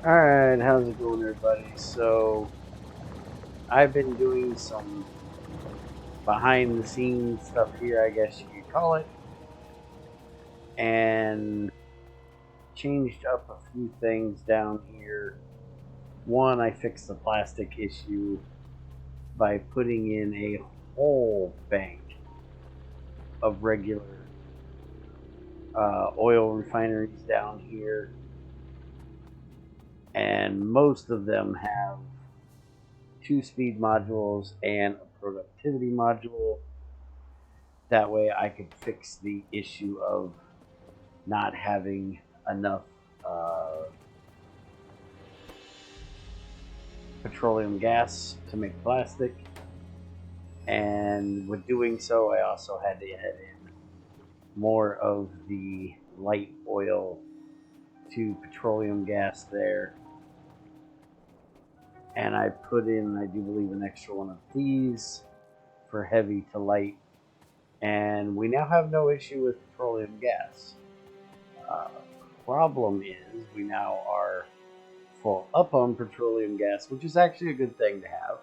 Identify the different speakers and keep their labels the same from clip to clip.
Speaker 1: Alright, how's it going, everybody? So, I've been doing some behind the scenes stuff here, I guess you could call it, and changed up a few things down here. One, I fixed the plastic issue by putting in a whole bank of regular oil refineries down here, and most of them have 2-speed modules and a productivity module. That way I could fix the issue of not having enough petroleum gas to make plastic. And with doing so, I also had to add in more of the light oil to petroleum gas there. And I put in, I do believe, an extra one of these for heavy to light. And we now have no issue with petroleum gas. Problem is, we now are full up on petroleum gas, which is actually a good thing to have.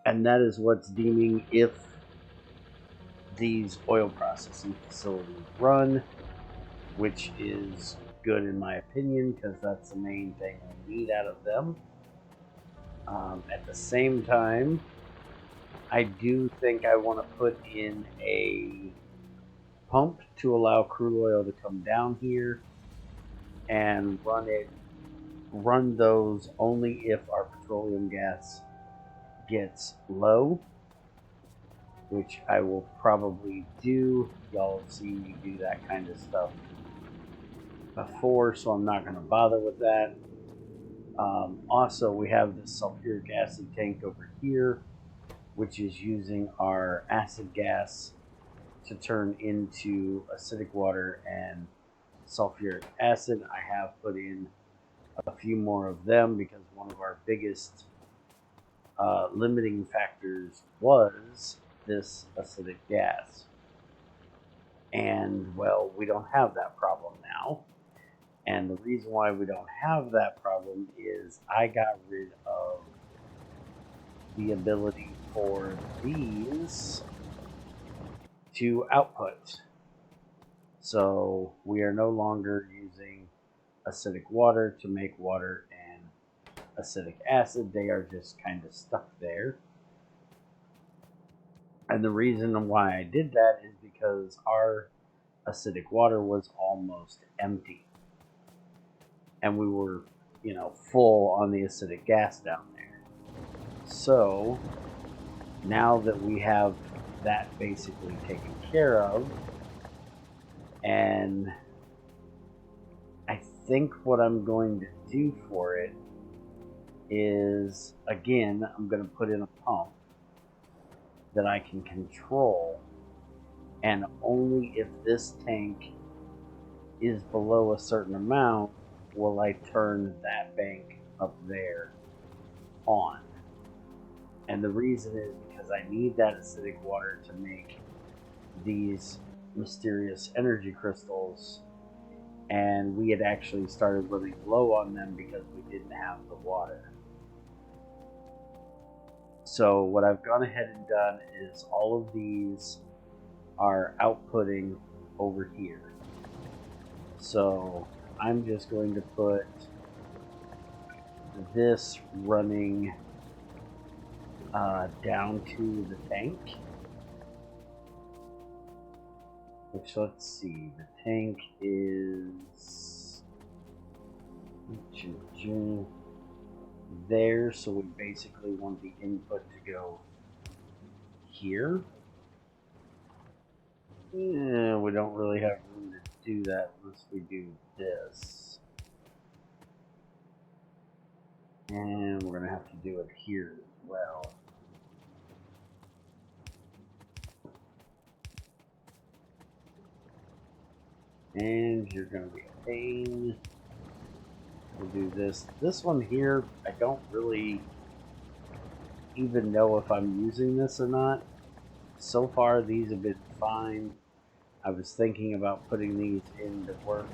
Speaker 1: And that is what's deeming if these oil processing facilities run, which is good in my opinion, because that's the main thing we need out of them. At the same time, I do think I want to put in a pump to allow crude oil to come down here and run those only if our petroleum gas gets low, which I will probably do. Y'all have seen me do that kind of stuff before, so I'm not going to bother with that. Also, we have this sulfuric acid tank over here, which is using our acid gas to turn into acidic water and sulfuric acid. I have put in a few more of them because one of our biggest limiting factors was this acidic gas. And, well, we don't have that problem now. And the reason why we don't have that problem is I got rid of the ability for these to output. So we are no longer using acidic water to make water and acidic acid. They are just kind of stuck there. And the reason why I did that is because our acidic water was almost empty. And we were, full on the acidic gas down there. So now that we have that basically taken care of, and I think what I'm going to do for it is, again, I'm going to put in a pump that I can control, and only if this tank is below a certain amount will I turn that bank up there on. And the reason is because I need that acidic water to make these mysterious energy crystals, and we had actually started running low on them because we didn't have the water. So what I've gone ahead and done is all of these are outputting over here. So I'm just going to put this running down to the tank. Which, let's see, the tank is there, so we basically want the input to go here. Yeah, we don't really have room to do that unless we do this. And we're going to have to do it here as well. And you're going to be a pain. We'll do this. This one here, I don't really even know if I'm using this or not. So far, these have been fine. I was thinking about putting these into work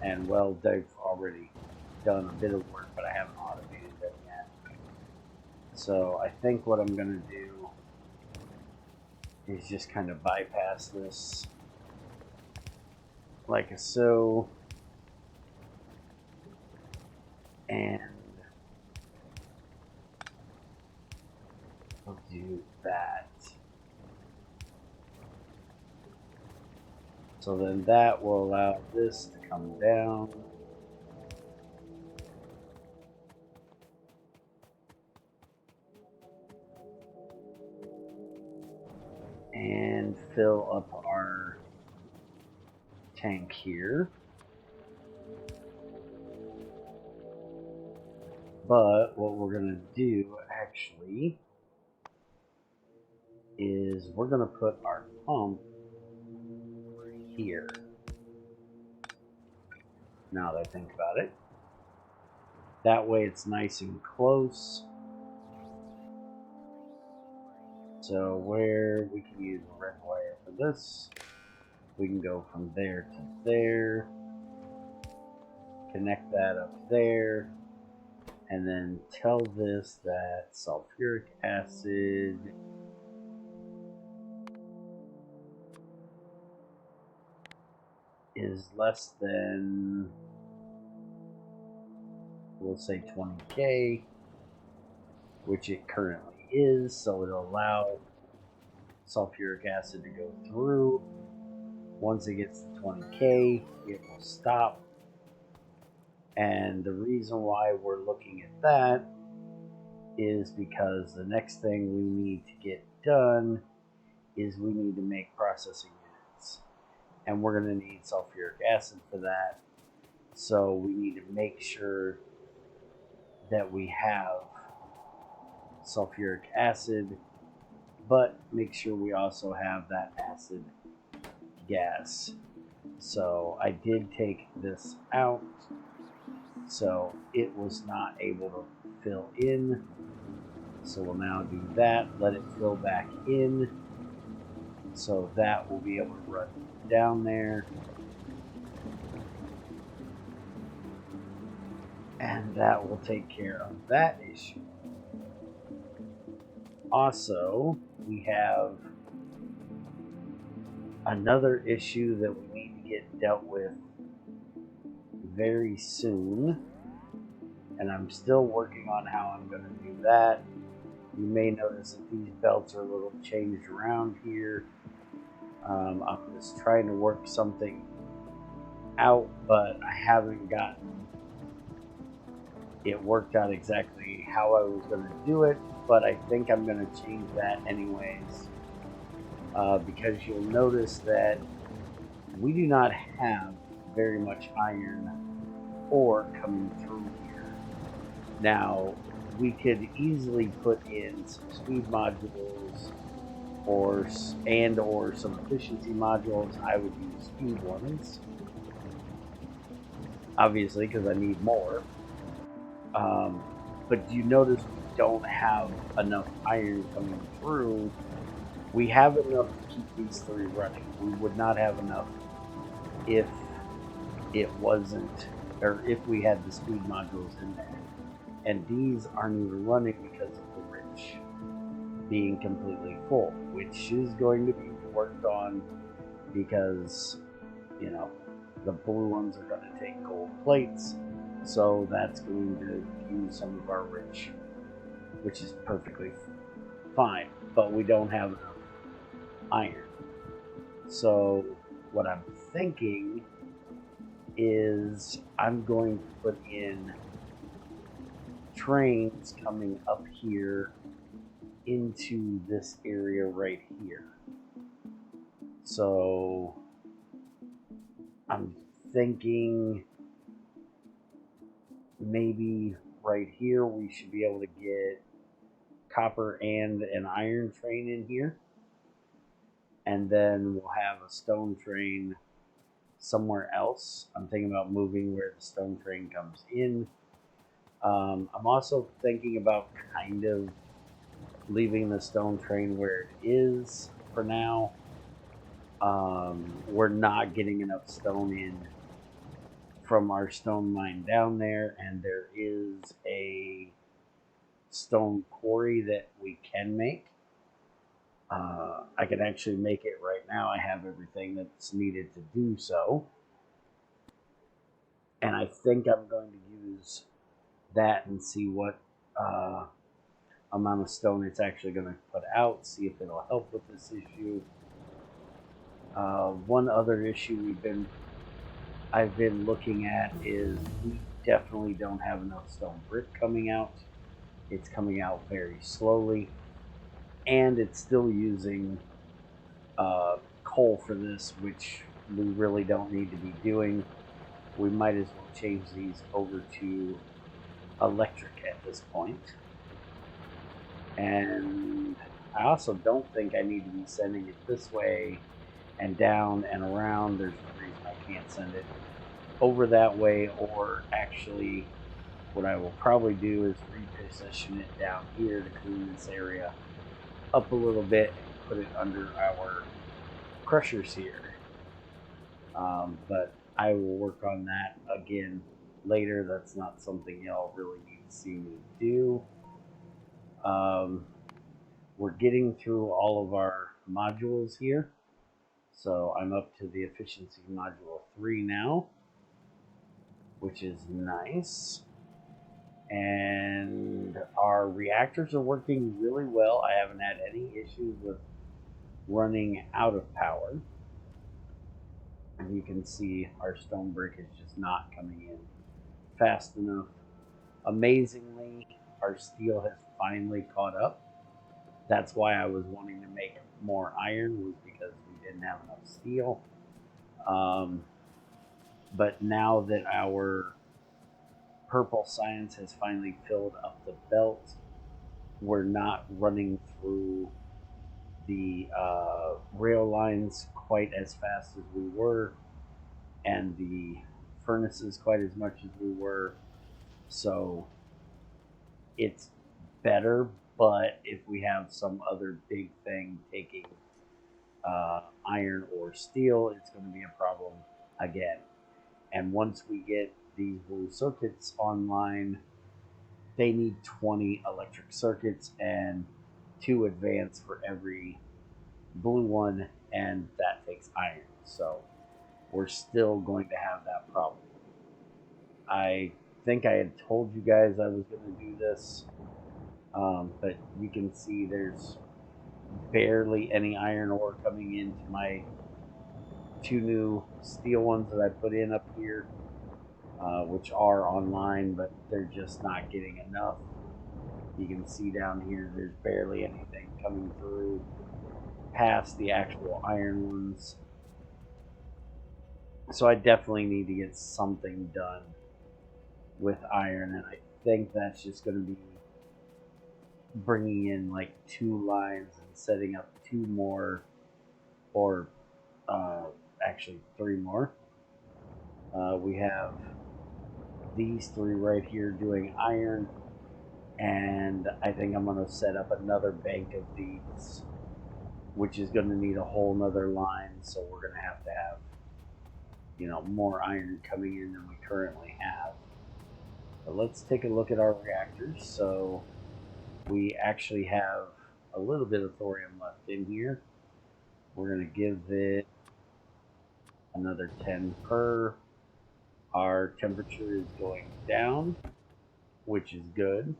Speaker 1: And well, they've already done a bit of work, but I haven't automated them yet. So I think what I'm going to do is just kind of bypass this like so, and we'll do that. So then that will allow this to come down. And fill up our tank here. But what we're going to do actually is we're going to put our pump here. Now that I think about it. That way it's nice and close. So where we can use a red wire for this, we can go from there to there, connect that up there, and then tell this that sulfuric acid is less than, we'll say 20K, which it currently is, so it'll allow sulfuric acid to go through. Once it gets to 20K, it will stop. And the reason why we're looking at that is because the next thing we need to get done is we need to make processing units. And we're going to need sulfuric acid for that. So we need to make sure that we have sulfuric acid, but make sure we also have that acid gas. So I did take this out, so it was not able to fill in. So we'll now do that, let it fill back in, so that will be able to run down there. And that will take care of that issue. Also, we have another issue that we need to get dealt with very soon, and I'm still working on how I'm going to do that. You may notice that these belts are a little changed around here. I'm just trying to work something out, but I haven't gotten it worked out exactly how I was going to do it, but I think I'm going to change that anyways, because you'll notice that we do not have very much iron ore coming through here. Now, we could easily put in some speed modules or some efficiency modules. I would use speed ones, obviously, because I need more. But you notice we don't have enough iron coming through. We have enough to keep these three running. We would not have enough if it wasn't, or if we had the speed modules in there. And these aren't even running because of the rich being completely full, which is going to be worked on because, you know, the blue ones are going to take gold plates. So that's going to use some of our rich, which is perfectly fine, but we don't have enough iron. So what I'm thinking is I'm going to put in trains coming up here into this area right here. So I'm thinking maybe right here we should be able to get copper and an iron train in here, and then we'll have a stone train somewhere else. I'm thinking about moving where the stone train comes in. I'm also thinking about kind of leaving the stone train where it is for now. We're not getting enough stone in from our stone mine down there, and there is a stone quarry that we can make. I can actually make it right now. I have everything that's needed to do so. And I think I'm going to use that and see what amount of stone it's actually going to put out, see if it'll help with this issue. One other issue I've been looking at is we definitely don't have enough stone brick coming out. It's coming out very slowly, and it's still using coal for this, which we really don't need to be doing. We might as well change these over to electric at this point. And I also don't think I need to be sending it this way and down and around. There's no reason I can't send it over that way, or actually what I will probably do is reposition it down here to clean this area up a little bit and put it under our crushers here. But I will work on that again later. That's not something y'all really need to see me do. We're getting through all of our modules here. So I'm up to the efficiency module 3 now, which is nice. And our reactors are working really well. I haven't had any issues with running out of power. And you can see our stone brick is just not coming in fast enough. Amazingly, our steel has finally caught up. That's why I was wanting to make more iron, was because we didn't have enough steel. But now that our purple science has finally filled up the belt, we're not running through the rail lines quite as fast as we were, and the furnaces quite as much as we were. So it's better, but if we have some other big thing taking iron or steel, it's going to be a problem again. And once we get these blue circuits online, they need 20 electric circuits and 2 advanced for every blue one, and that takes iron. So we're still going to have that problem. I think I had told you guys I was going to do this, but you can see there's barely any iron ore coming into my 2 new steel ones that I put in up here, which are online, but they're just not getting enough. You can see down here there's barely anything coming through past the actual iron ones. So I definitely need to get something done with iron, and I think that's just going to be bringing in like 2 lines and setting up 2 more, or actually 3 more. We have these 3 right here doing iron, and I think I'm going to set up another bank of these, which is going to need a whole nother line. So we're going to have, more iron coming in than we currently have. But let's take a look at our reactors. So we actually have a little bit of thorium left in here. We're going to give it another 10 per. Our temperature is going down, which is good.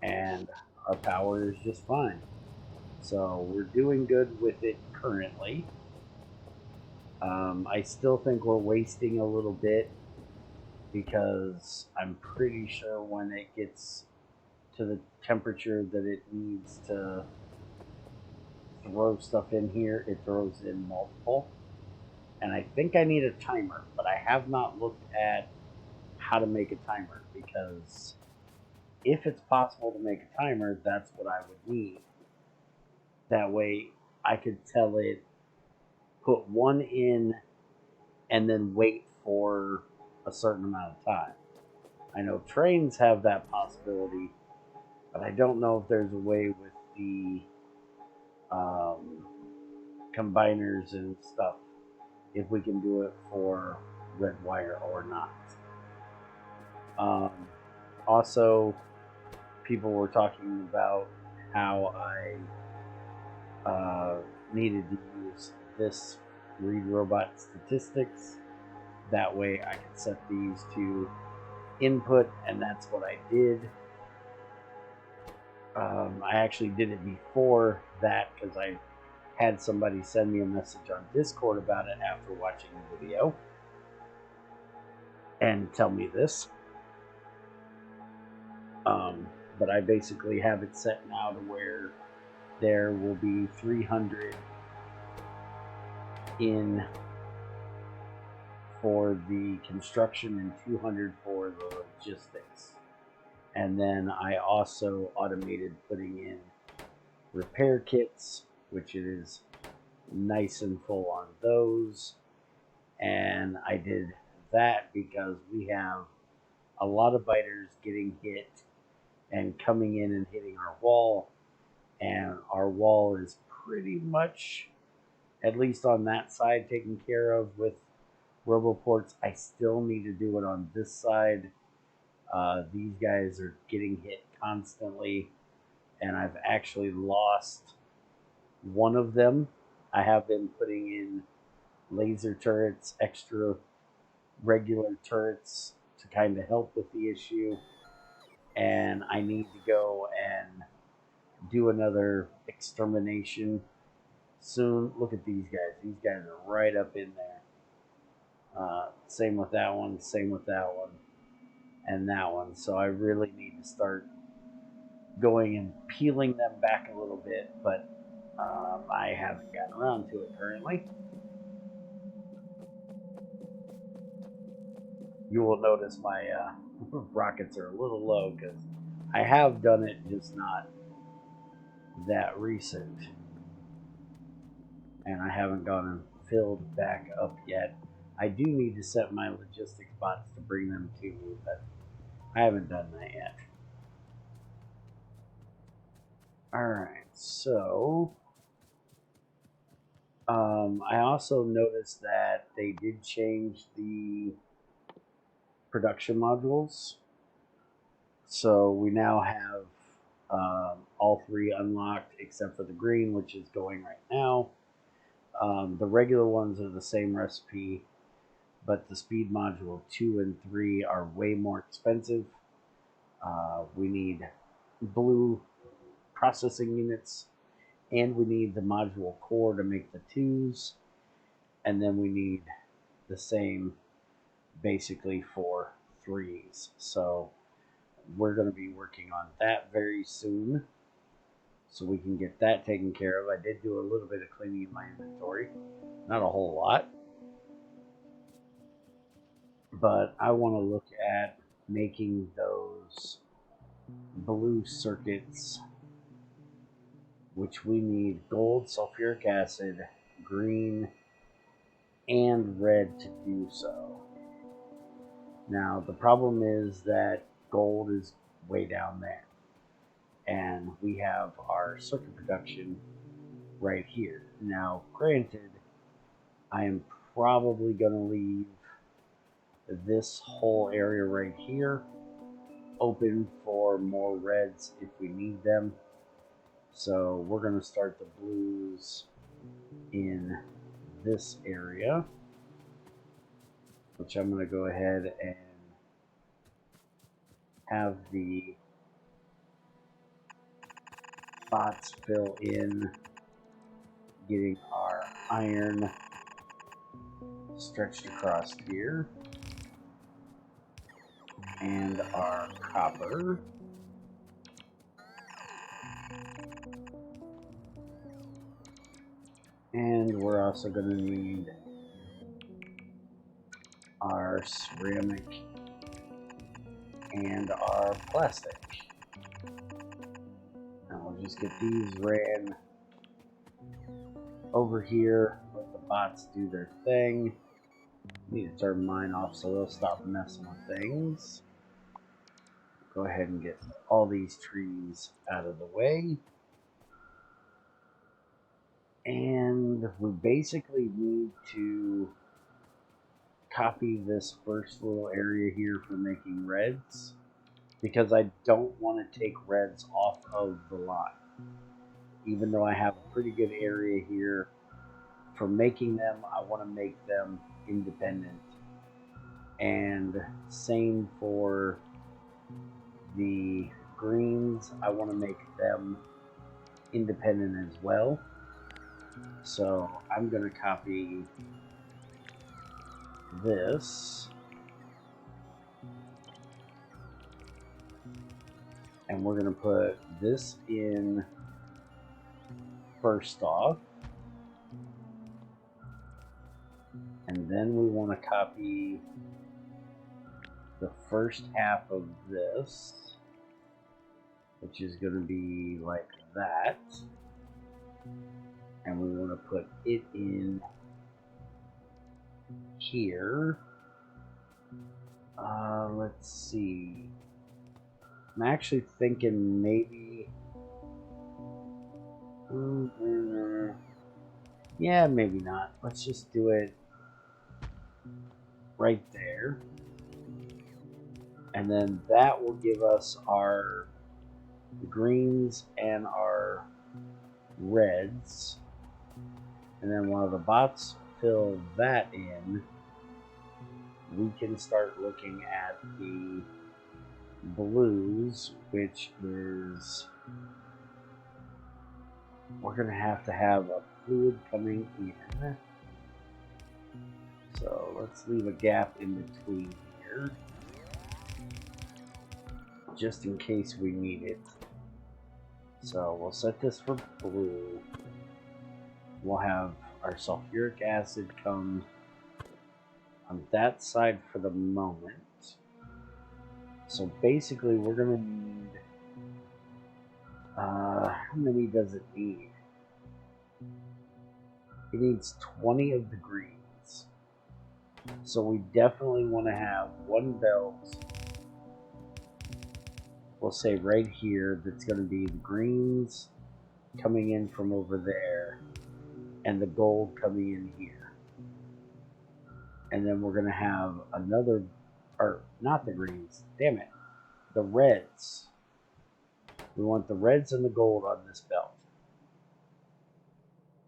Speaker 1: And our power is just fine. So we're doing good with it currently. I still think we're wasting a little bit, because I'm pretty sure when it gets to the temperature that it needs to throw stuff in here, it throws in multiple. And I think I need a timer, but I have not looked at how to make a timer, because if it's possible to make a timer, that's what I would need. That way I could tell it, put 1 in and then wait for a certain amount of time. I know trains have that possibility, but I don't know if there's a way with the combiners and stuff if we can do it for red wire or not. Also, people were talking about how I needed to use this read robot statistics. That way I could set these to input, and that's what I did. I actually did it before that because I had somebody send me a message on Discord about it after watching the video and tell me this. But I basically have it set now to where there will be 300 in for the construction and 200 for the logistics. And then I also automated putting in repair kits, which is nice and full on those. And I did that because we have a lot of biters getting hit and coming in and hitting our wall. And our wall is pretty much, at least on that side, taken care of with RoboPorts. I still need to do it on this side. These guys are getting hit constantly, and I've actually lost one of them. I have been putting in laser turrets, extra regular turrets to kind of help with the issue, and I need to go and do another extermination soon. Look at these guys. These guys are right up in there. Same with that one, same with that one, and that one. So I really need to start going and peeling them back a little bit, but I haven't gotten around to it currently. You will notice my rockets are a little low because I have done it, just not that recent. And I haven't gone and filled back up yet. I do need to set my logistics bots to bring them to me, but I haven't done that yet. Alright, so I also noticed that they did change the production modules. So we now have all three unlocked except for the green, which is going right now. The regular ones are the same recipe, but the speed module 2 and 3 are way more expensive. We need blue processing units, and we need the module core to make the 2s, and then we need the same basically for 3s. So we're going to be working on that very soon, so we can get that taken care of. I did do a little bit of cleaning in my inventory, not a whole lot, but I want to look at making those blue circuits, which we need gold, sulfuric acid, green, and red to do so. Now the problem is that gold is way down there, and we have our circuit production right here. Now granted, I am probably going to leave this whole area right here open for more reds if we need them. So we're going to start the blues in this area, which I'm going to go ahead and have the bots fill in, getting our iron stretched across here, and our copper. And we're also going to need our ceramic and our plastic. Now we'll just get these ran over here, let the bots do their thing. Need to turn mine off so they'll stop messing with things. Go ahead and get all these trees out of the way. And we basically need to copy this first little area here for making reds, because I don't want to take reds off of the lot. Even though I have a pretty good area here for making them, I want to make them independent. And same for the greens, I want to make them independent as well. So I'm going to copy this, and we're going to put this in first off, and then we want to copy the first half of this, which is going to be like that, and we want to put it in here. Let's see. I'm actually thinking maybe, yeah, maybe not. Let's just do it right there. And then that will give us our greens and our reds. And then while the bots fill that in, we can start looking at the blues, which is, we're going to have a fluid coming in. So let's leave a gap in between here, just in case we need it. So we'll set this for blue. We'll have our sulfuric acid come on that side for the moment. So basically we're going to need, how many does it need? It needs 20 of the greens. So we definitely want to have one belt, we'll say right here, that's going to be the greens coming in from over there and the gold coming in here. And then we're going to have another, or not the greens, damn it, the reds. We want the reds and the gold on this belt.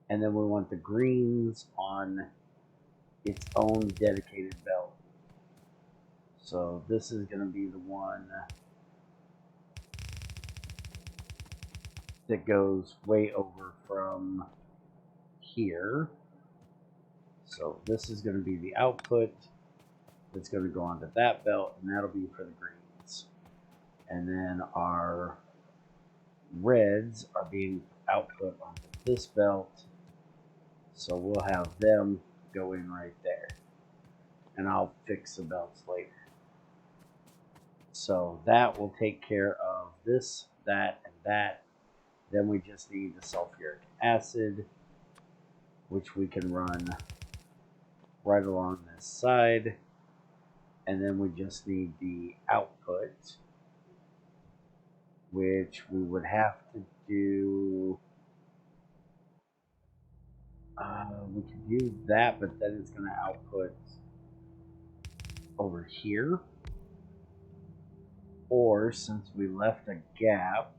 Speaker 1: And then we want the greens on its own dedicated belt. So this is going to be the one that goes way over from here. So this is going to be the output that's going to go onto that belt, and that'll be for the greens. And then our reds are being output onto this belt, so we'll have them go in right there. And I'll fix the belts later. So that will take care of this, that, and that. Then we just need the sulfuric acid, which we can run right along this side. And then we just need the output, which we would have to do, we could do that, but then it's going to output over here. Or, since we left a gap,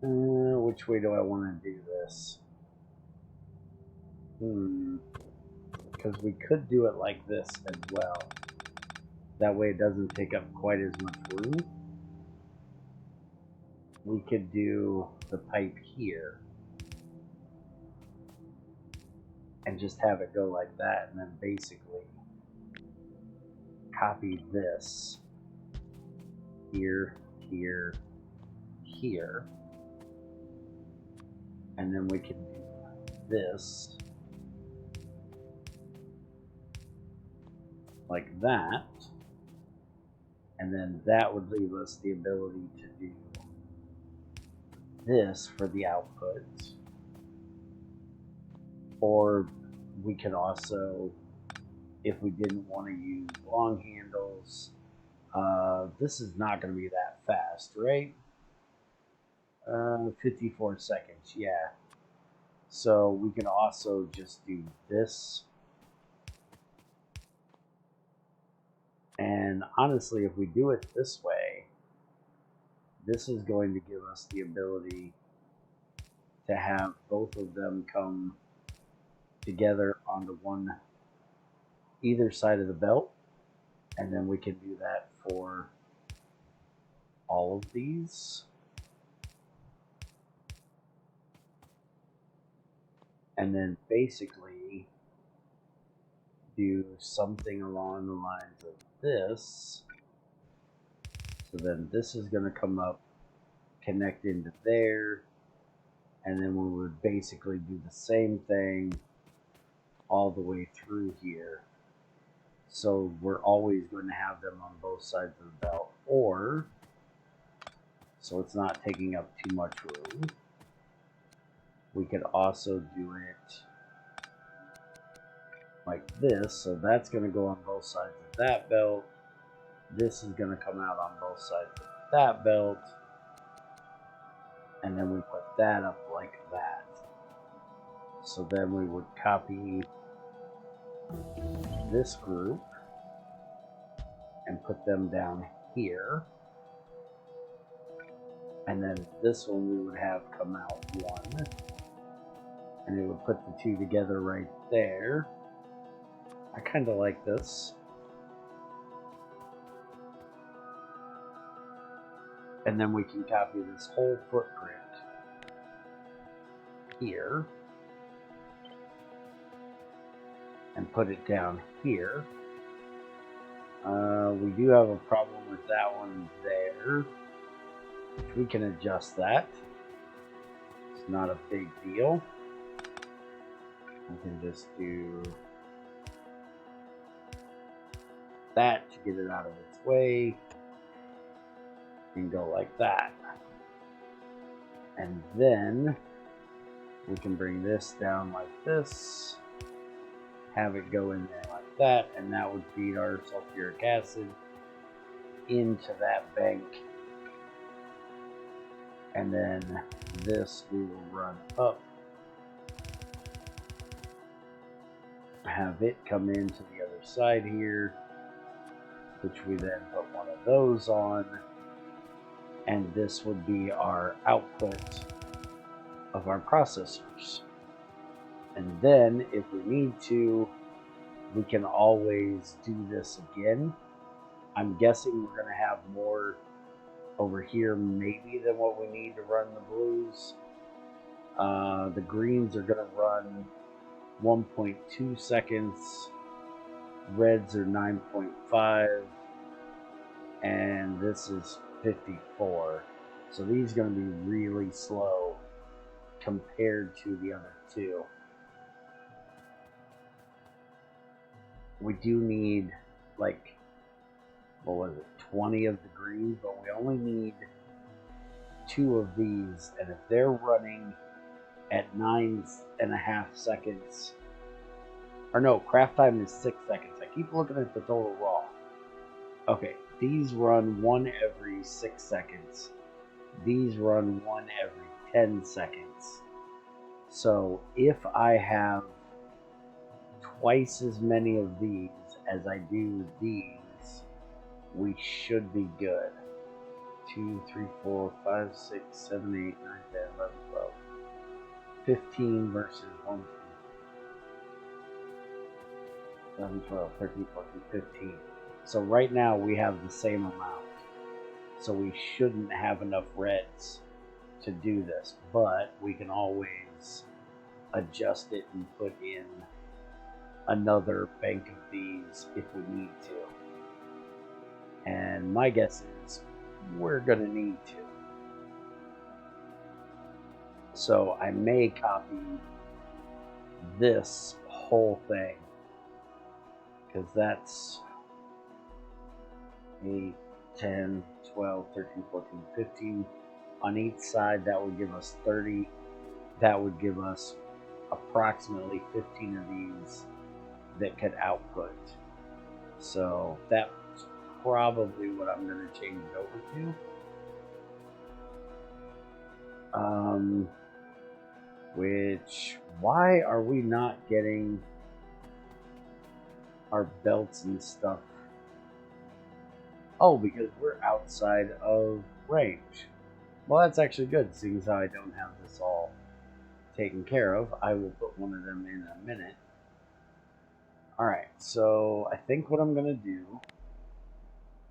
Speaker 1: which way do I want to do this? Because we could do it like this as well. That way it doesn't take up quite as much room. We could do the pipe here and just have it go like that, and then basically copy this here, here, here, and then we can do this like that, and then that would leave us the ability to do this for the output. Or we could also, if we didn't want to use long handles, this is not going to be that fast, right? 54 seconds, yeah. So we can also just do this And honestly, if we do it this way, this is going to give us the ability to have both of them come together onto one either side of the belt, and then we can do that for all of these. And then basically do something along the lines of this. So then this is going to come up, connect into there, and then we would basically do the same thing all the way through here. So we're always going to have them on both sides of the belt, or so it's not taking up too much room. We could also do it like this, so that's going to go on both sides of that belt. This is going to come out on both sides of that belt, and then we put that up like that. So then we would copy this group and put them down here, and then this one we would have come out one, and it would put the two together right there. I kind of like this. And then we can copy this whole footprint here and put it down here. We do have a problem with that one there. We can adjust that. It's not a big deal. We can just do that to get it out of its way and go like that. And then we can bring this down like this, have it go in there like that, and that would feed our sulfuric acid into that bank. And then this we will run up, have it come into the other side here, which we then put one of those on, and this would be our output of our processors. And then if we need to, we can always do this again. I'm guessing we're going to have more over here maybe than what we need to run the blues. The greens are going to run 1.2 seconds, reds are 9.5, and this is 54. So these are going to be really slow compared to the other two. We do need like, what was it, 20 of the greens, but we only need 2 of these, and if they're running at 9.5 seconds, or no, craft time is 6 seconds. I keep looking at the total raw. Okay, these run 1 every 6 seconds. These run 1 every 10 seconds. So if I have twice as many of these as I do these, we should be good. 2, 3, 4, 5, 6, 7, 8, 9, 10, 11, 12. 15 versus 1, 11, 12, 13, 14, 15. So right now we have the same amount. So we shouldn't have enough reds to do this, but we can always adjust it and put in another bank of these if we need to. And my guess is we're going to need to. So I may copy this whole thing, because that's 8, 10, 12, 13, 14, 15 on each side. That would give us 30. That would give us approximately 15 of these that could output. So that's probably what I'm going to change it over to. Which, why are we not getting our belts and stuff Oh, because we're outside of range. Well, that's actually good, seeing as how I don't have this all taken care of. I will put one of them in a minute. Alright, so I think what I'm going to do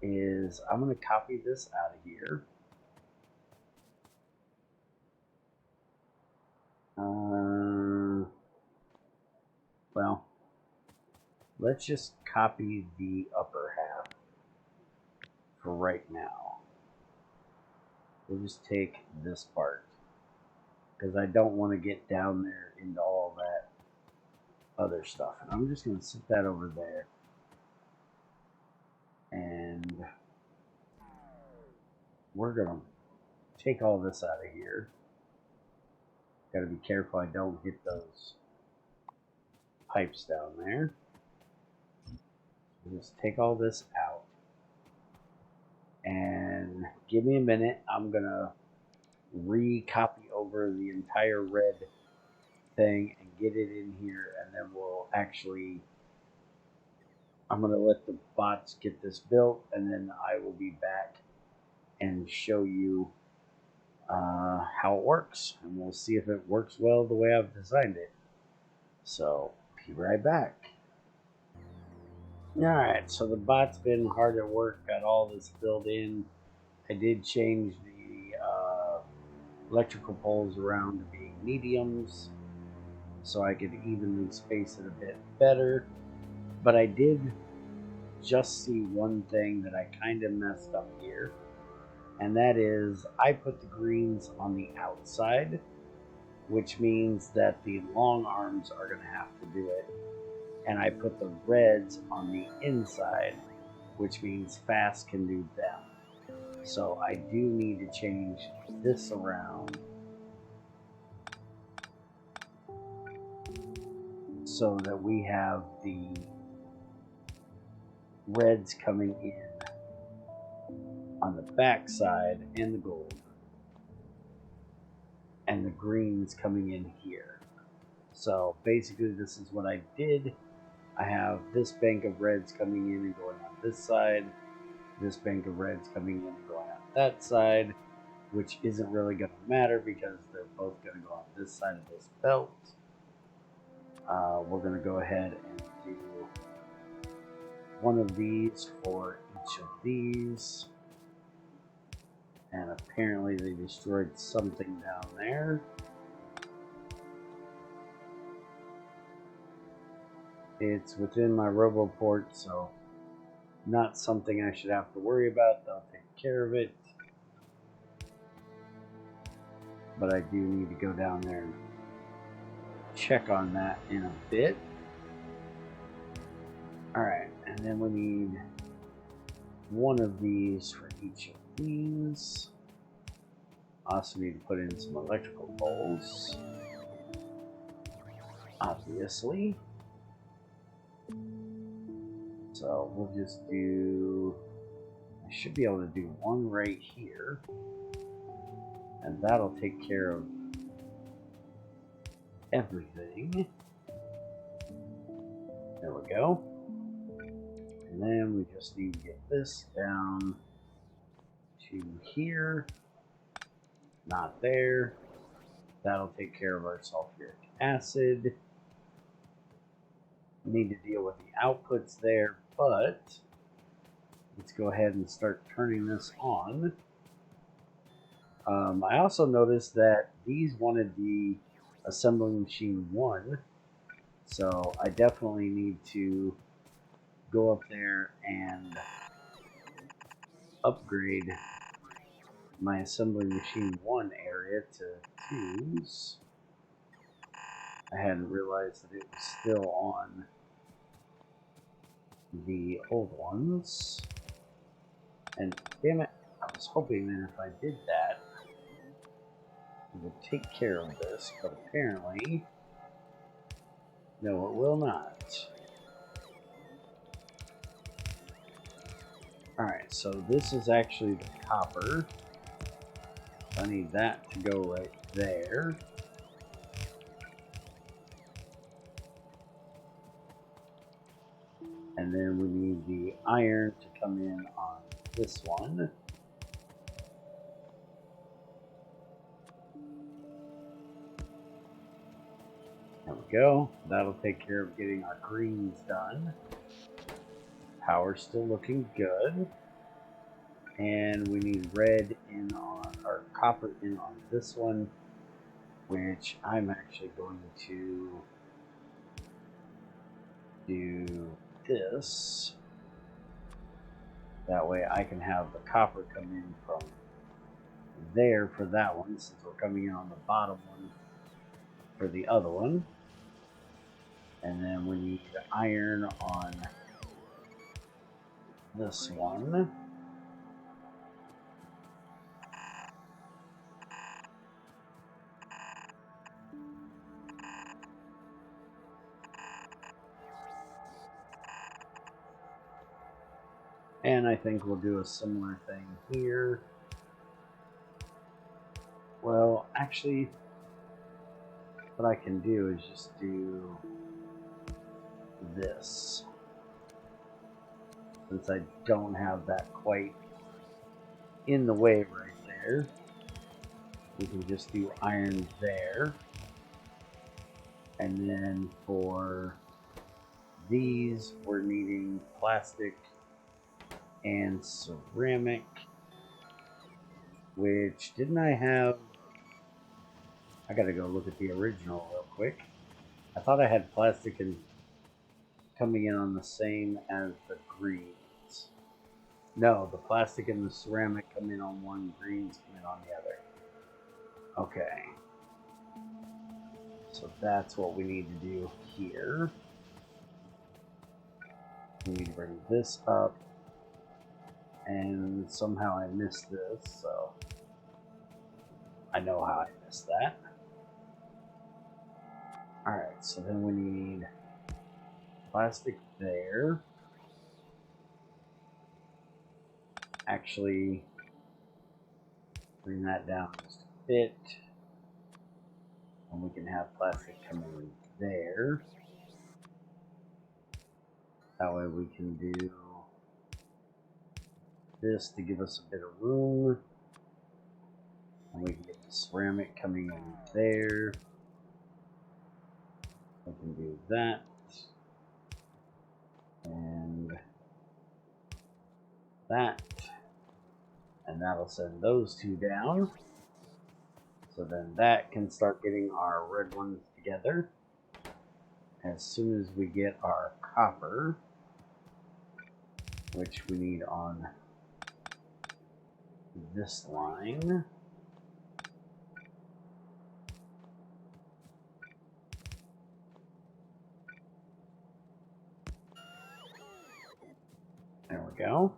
Speaker 1: is I'm going to copy this out of here. Well, let's just copy the upper half for right now. We'll just take this part, because I don't want to get down there into all that other stuff. And I'm just going to sit that over there. And we're going to take all this out of here. Got to be careful I don't hit those pipes down there. Just take all this out. And give me a minute. I'm going to recopy over the entire red thing and get it in here, and then we'll actually, I'm going to let the bots get this built, and then I will be back and show you how it works, and we'll see if it works well the way I've designed it. So be right back. Alright, so the bot's been hard at work, got all this filled in. I did change the electrical poles around to being mediums so I could evenly space it a bit better. But I did just see one thing that I kind of messed up here, and that is I put the greens on the outside, which means that the long arms are going to have to do it, and I put the reds on the inside, which means fast can do them. So I do need to change this around so that we have the reds coming in on the back side and the gold, and the greens coming in here. So basically this is what I did. I have this bank of reds coming in and going on this side, this bank of reds coming in and going on that side, which isn't really going to matter because they're both going to go on this side of this belt. We're going to go ahead and do one of these for each of these. And apparently they destroyed something down there. It's within my RoboPort, so not something I should have to worry about. They'll take care of it. But I do need to go down there and check on that in a bit. Alright, and then we need one of these for each of these. Also need to put in some electrical poles, obviously. So we'll just do, I should be able to do one right here, and that'll take care of everything. There we go. And then we just need to get this down to here. Not there. That'll take care of our sulfuric acid. We need to deal with the outputs there, but let's go ahead and start turning this on. I also noticed that these wanted the assembling machine 1, so I definitely need to go up there and upgrade my assembling machine 1 area to 2s. I hadn't realized that it was still on the old ones. And damn it, I was hoping that if I did that, it would take care of this, but apparently, no, it will not. Alright, so this is actually the copper. I need that to go right there. And then we need the iron to come in on this one. There we go. That'll take care of getting our greens done. Power's still looking good. And we need red in on, or copper in on this one, which I'm actually going to do this. That way I can have the copper come in from there for that one, since we're coming in on the bottom one for the other one. And then we need iron on this one. And I think we'll do a similar thing here. Well, actually, what I can do is just do this. Since I don't have that quite in the way right there, we can just do iron there. And then for these, we're needing plastic and ceramic, which didn't I have? I gotta go look at the original real quick. I thought I had plastic and coming in on the same as the greens. No, the plastic and the ceramic come in on one, greens come in on the other. Okay. So that's what we need to do here. We need to bring this up. And somehow I missed this, so I know how I missed that. Alright, so then we need plastic there. Actually, bring that down just a bit. And we can have plastic come in there. That way we can do this to give us a bit of room. And we can get the ceramic coming in there. We can do that. And that. And that'll send those two down. So then that can start getting our red ones together. As soon as we get our copper, which we need on this line. There we go.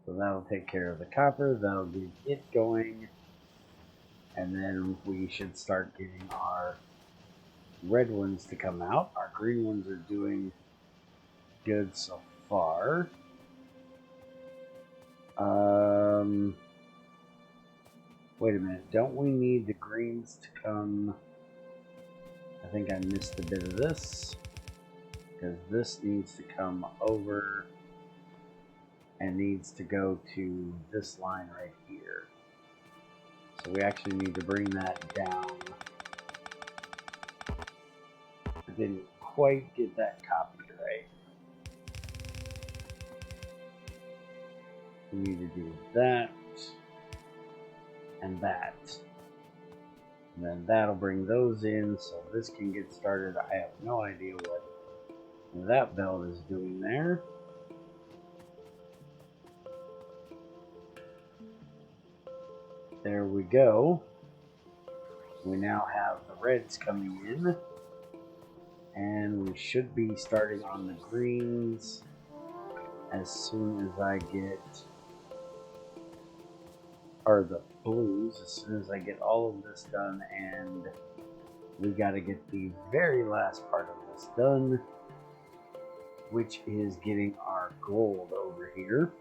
Speaker 1: So that'll take care of the copper, that'll get it going, and then we should start getting our red ones to come out. Our green ones are doing good so far. Wait a minute, don't we need the greens to come? I think I missed a bit of this, because this needs to come over and needs to go to this line right here. So we actually need to bring that down. I didn't quite get that copied right. We need to do that and that. And then that'll bring those in so this can get started. I have no idea what that belt is doing there. There we go. We now have the reds coming in. And we should be starting on the greens as soon as I get, or the blues, as soon as I get all of this done. And we got to get the very last part of this done, which is getting our gold over here.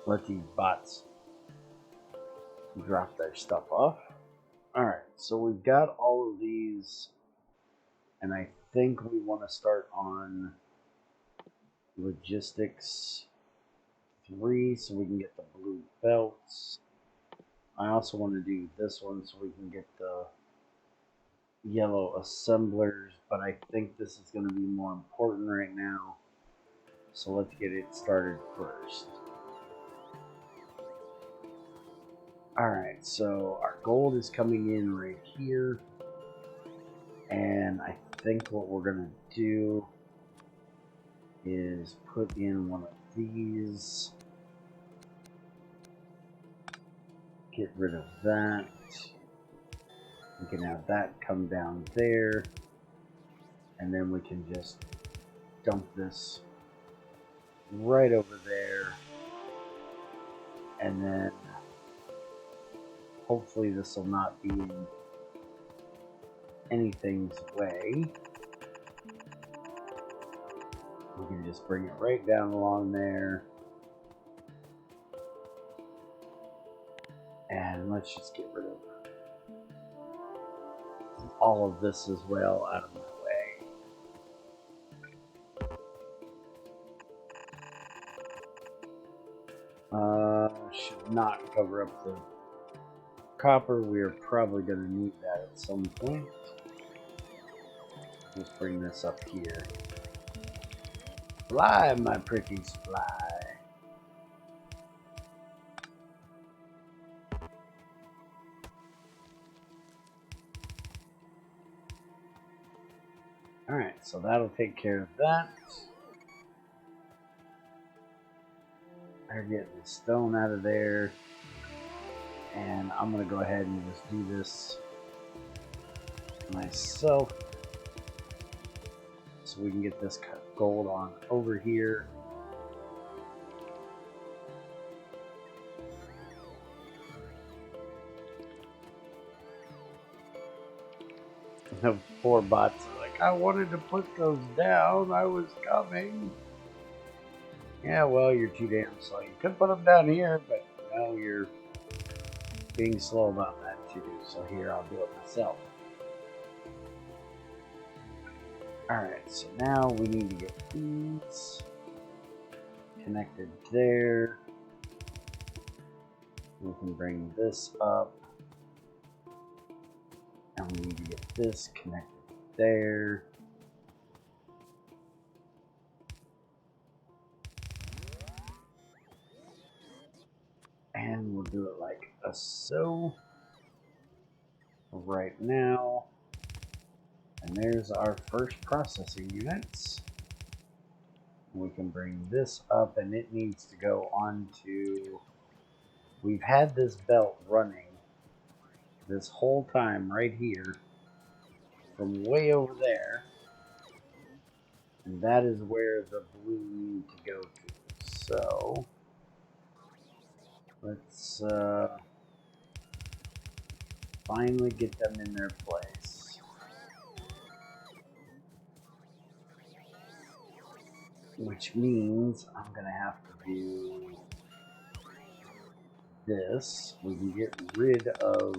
Speaker 1: Let these bots drop their stuff off. Alright, so we've got all of these And I think we want to start on logistics 3 so we can get the blue belts. I also want to do this one so we can get the yellow assemblers, but I think this is going to be more important right now. So let's get it started first. Alright, so our gold is coming in right here. And I think what we're going to do is put in one of these. Get rid of that. We can have that come down there. And then we can just dump this right over there. And then hopefully this will not be in anything's way. We can just bring it right down along there. And let's just get rid of all of this as well out of my way. Should not cover up the copper. We are probably going to need that at some point. Let's bring this up here. Fly, my pretties, fly. Alright, so that'll take care of that. They're getting the stone out of there. And I'm going to go ahead and just do this myself. So we can get this gold on over here. The poor bots are like, I wanted to put those down. I was coming. Yeah, well, you're too damn slow. You could put them down here, but no, you're being slow about that too. So here, I'll do it myself. Alright, so now we need to get these connected there. We can bring this up. And we need to get this connected there. And we'll do it like so. Right now. And there's our first processing units. We can bring this up and it needs to go onto... We've had this belt running this whole time right here from way over there. And that is where the blue need to go to. So let's finally get them in their place. Which means I'm going to have to do this. We can get rid of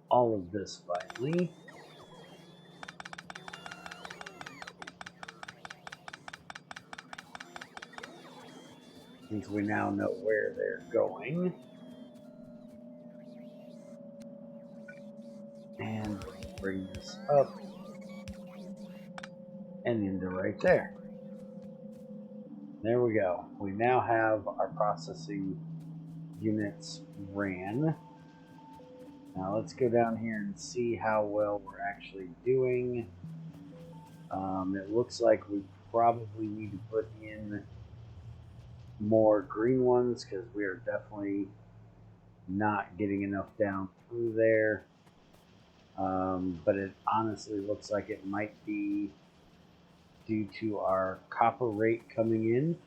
Speaker 1: all of this finally. Since we now know where they're going. And bring this up. And into right there. There we go. We now have our processing units ran. Now let's go down here and see how well we're actually doing. It looks like we probably need to put in more green ones because we are definitely not getting enough down through there. But it honestly looks like it might be due to our copper rate coming in.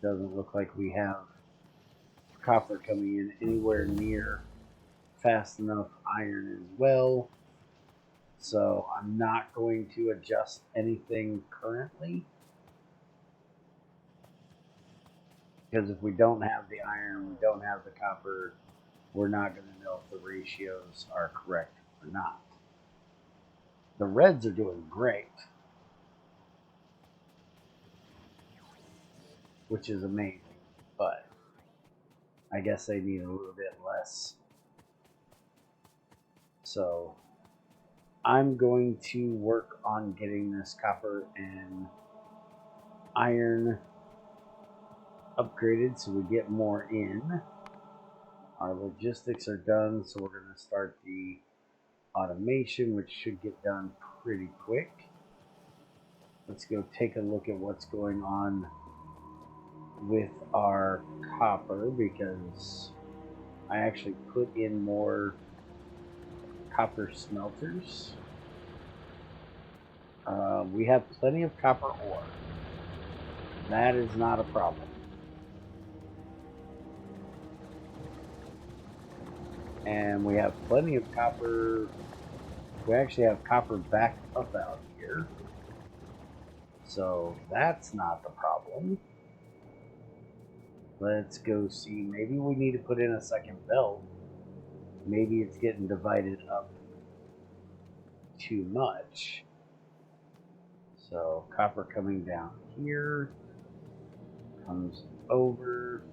Speaker 1: Doesn't look like we have copper coming in anywhere near fast enough iron as well. So I'm not going to adjust anything currently. Because if we don't have the iron, we don't have the copper, we're not going to know if the ratios are correct or not. The reds are doing great, which is amazing, but I guess they need a little bit less. So I'm going to work on getting this copper and iron upgraded so we get more in. Our logistics are done, so we're going to start the automation, which should get done pretty quick. Let's go take a look at what's going on with our copper, because I actually put in more copper smelters. We have plenty of copper ore. That is not a problem. And we have plenty of copper. We actually have copper backed up out here. So that's not the problem. Let's go see. Maybe we need to put in a second belt. Maybe it's getting divided up too much. So copper coming down here, comes over,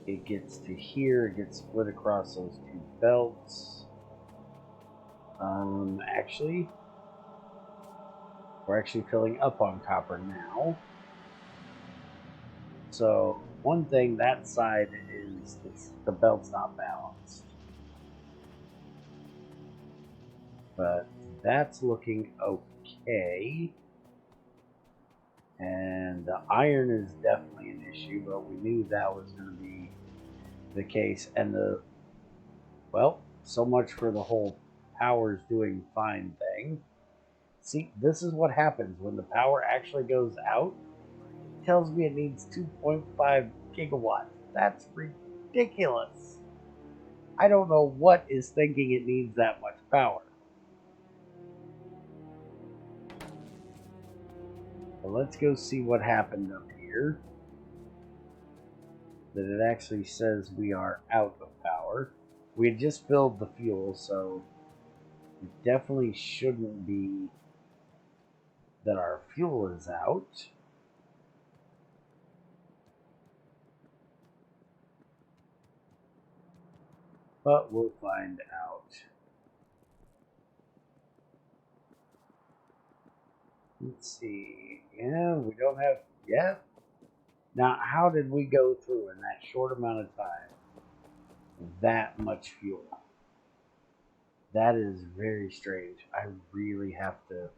Speaker 1: it gets to here, it gets split across those two belts. Actually, we're actually filling up on copper now. So one thing, that side is the belt's not balanced. But that's looking okay. And the iron is definitely an issue, but we knew that was going to be the case. And well, so much for the whole power's doing fine thing. See, this is what happens when the power actually goes out. It tells me it needs 2.5 gigawatts. That's ridiculous. I don't know what is thinking it needs that much power. Well, let's go see what happened up here. That it actually says we are out of power. We had just filled the fuel, so it definitely shouldn't be that our fuel is out. But we'll find out. Let's see. Yeah, we don't have... Yeah. Now, how did we go through in that short amount of time that much fuel? That is very strange. I really have to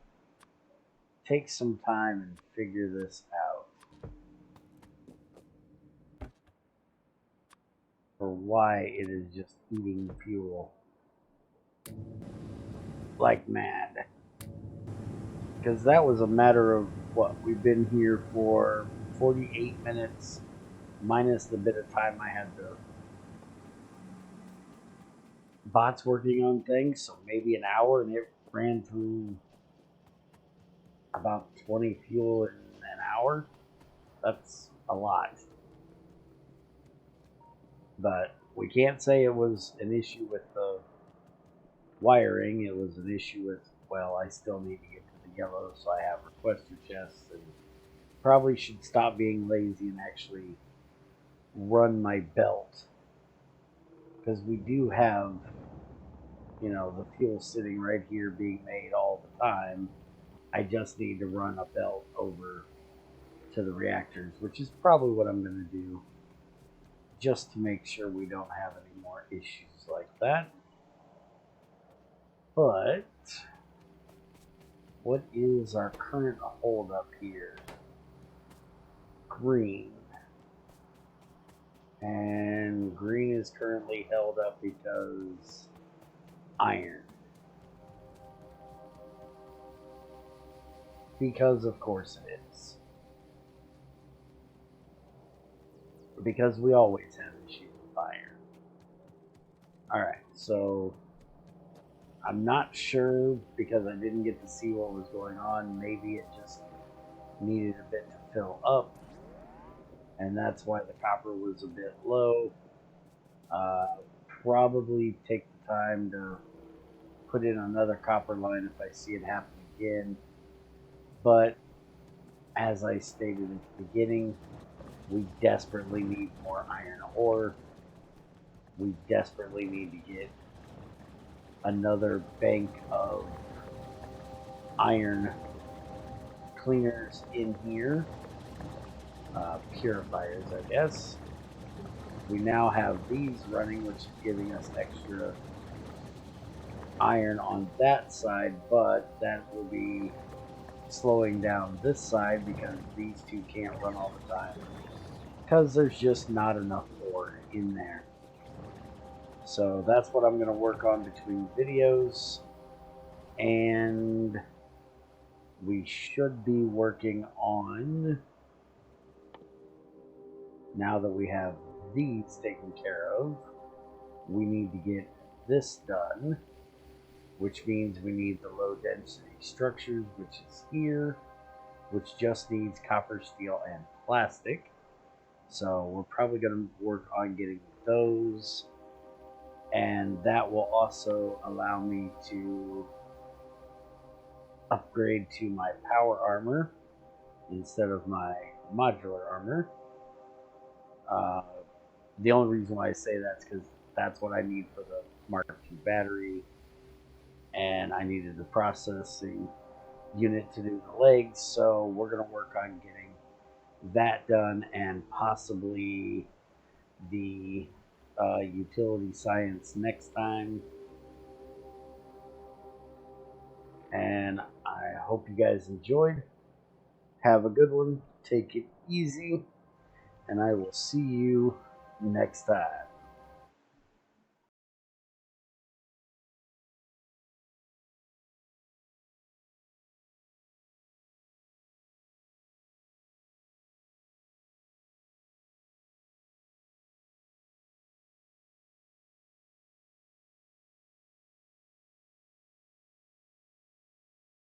Speaker 1: take some time and figure this out. For why it is just eating fuel like mad. Because that was a matter of what? We've been here for 48 minutes minus the bit of time I had the bots working on things, so maybe an hour, and it ran through about 20 fuel in an hour. That's a lot. But we can't say it was an issue with the wiring. It was an issue with, well, I still need to get to the yellow, so I have requester chests, and probably should stop being lazy and actually run my belt. Because we do have, you know, the fuel sitting right here being made all the time. I just need to run a belt over to the reactors, which is probably what I'm going to do, just to make sure we don't have any more issues like that. But what is our current hold up here? Green. And green is currently held up because iron. Because of course it is. Because we always have issues with iron. Alright, so I'm not sure because I didn't get to see what was going on. Maybe it just needed a bit to fill up, and that's why the copper was a bit low. Probably take the time to put in another copper line if I see it happen again. But as I stated at the beginning, we desperately need more iron ore. We desperately need to get another bank of iron cleaners in here. Purifiers, I guess. We now have these running, which is giving us extra iron on that side, but that will be slowing down this side because these two can't run all the time because there's just not enough ore in there. So that's what I'm going to work on between videos, and we should be working on, now that we have these taken care of, we need to get this done, which means we need the low density structures, which is here, which just needs copper, steel, and plastic. So we're probably going to work on getting those, and that will also allow me to upgrade to my power armor instead of my modular armor. The only reason why I say that is because that's what I need for the Mark II battery, and I needed the processing unit to do the legs, so we're going to work on getting that done, and possibly the utility science next time. And I hope you guys enjoyed. Have a good one. Take it easy, and I will see you next time.